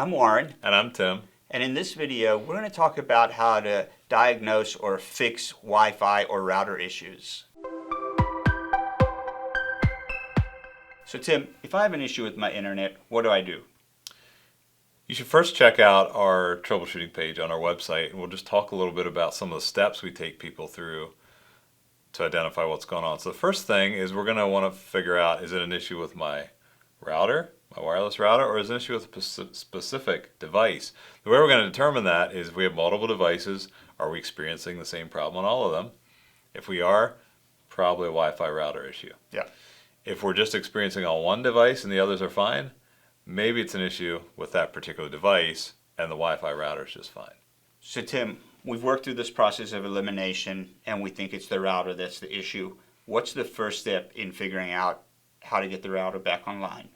I'm Warren. And I'm Tim. And in this video, we're going to talk about how to diagnose or fix Wi-Fi or router issues. So Tim, if I have an issue with my internet, what do I do? You should first check out our troubleshooting page on our website, and we'll just talk a little bit about some of the steps we take people through to identify what's going on. So the first thing is we're going to want to figure out, is it an issue with my router, my wireless router, or is it an issue with a specific device? The way we're going to determine that is if we have multiple devices, are we experiencing the same problem on all of them? If we are, probably a Wi-Fi router issue. Yeah. If we're just experiencing on one device and the others are fine, maybe it's an issue with that particular device and the Wi-Fi router is just fine. So Tim, we've worked through this process of elimination and we think it's the router that's the issue. What's the first step in figuring out how to get the router back online?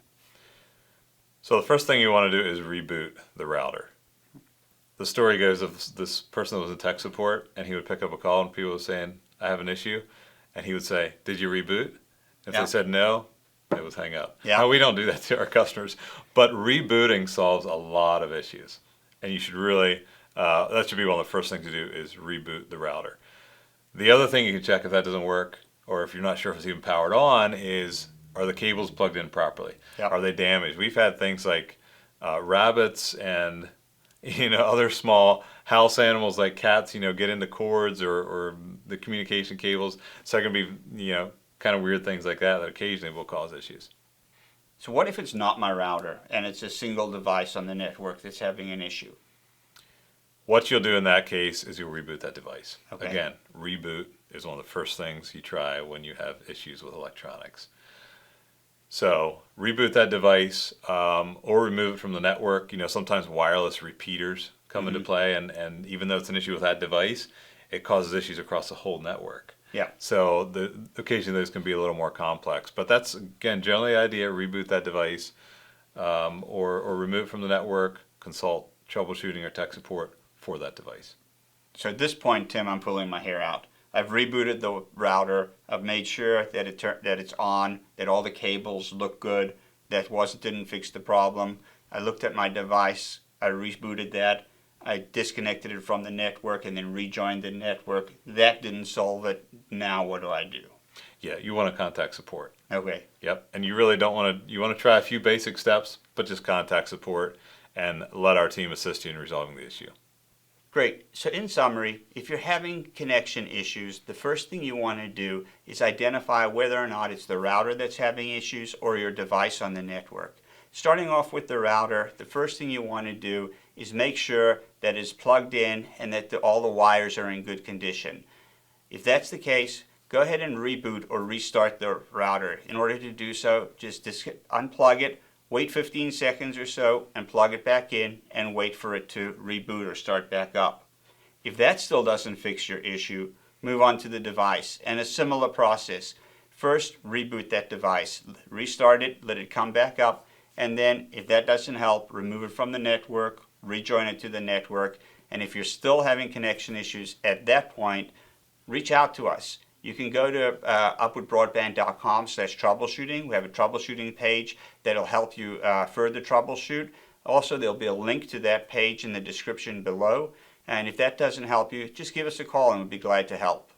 So the first thing you want to do is reboot the router. The story goes of this person that was in tech support, and he would pick up a call and people were saying, I have an issue. And he would say, did you reboot? If they said no, it would hang up. Yeah. Now, we don't do that to our customers, but rebooting solves a lot of issues. And you should really, that should be one of the first things to do is reboot the router. The other thing you can check if that doesn't work, or if you're not sure if it's even powered on, is are the cables plugged in properly? Yep. Are they damaged? We've had things like rabbits and other small house animals like cats, get into cords or the communication cables. So there can be, kind of weird things like that occasionally will cause issues. So what if it's not my router and it's a single device on the network that's having an issue? What you'll do in that case is you'll reboot that device. Okay. Again, reboot is one of the first things you try when you have issues with electronics. So reboot that device or remove it from the network. Sometimes wireless repeaters come into play, and even though it's an issue with that device, it causes issues across the whole network. Yeah. So occasionally those can be a little more complex, but that's, again, generally the idea: reboot that device or remove it from the network, consult troubleshooting or tech support for that device. So at this point, Tim, I'm pulling my hair out. I've rebooted the router. I've made sure that it's on, that all the cables look good, that didn't fix the problem. I looked at my device. I rebooted that. I disconnected it from the network and then rejoined the network. That didn't solve it. Now what do I do? Yeah, you want to contact support. Okay. Yep, and you really don't want to, you want to try a few basic steps, but just contact support and let our team assist you in resolving the issue. Great. So in summary, if you're having connection issues, the first thing you want to do is identify whether or not it's the router that's having issues or your device on the network. Starting off with the router, the first thing you want to do is make sure that it's plugged in and that all the wires are in good condition. If that's the case, go ahead and reboot or restart the router. In order to do so, just unplug it, wait 15 seconds or so, and plug it back in and wait for it to reboot or start back up. If that still doesn't fix your issue, move on to the device. And a similar process. First, reboot that device. Restart it, let it come back up, and then if that doesn't help, remove it from the network, rejoin it to the network, and if you're still having connection issues at that point, reach out to us. You can go to upwithbroadband.com/troubleshooting. We have a troubleshooting page that'll help you further troubleshoot. Also, there'll be a link to that page in the description below. And if that doesn't help you, just give us a call and we'll be glad to help.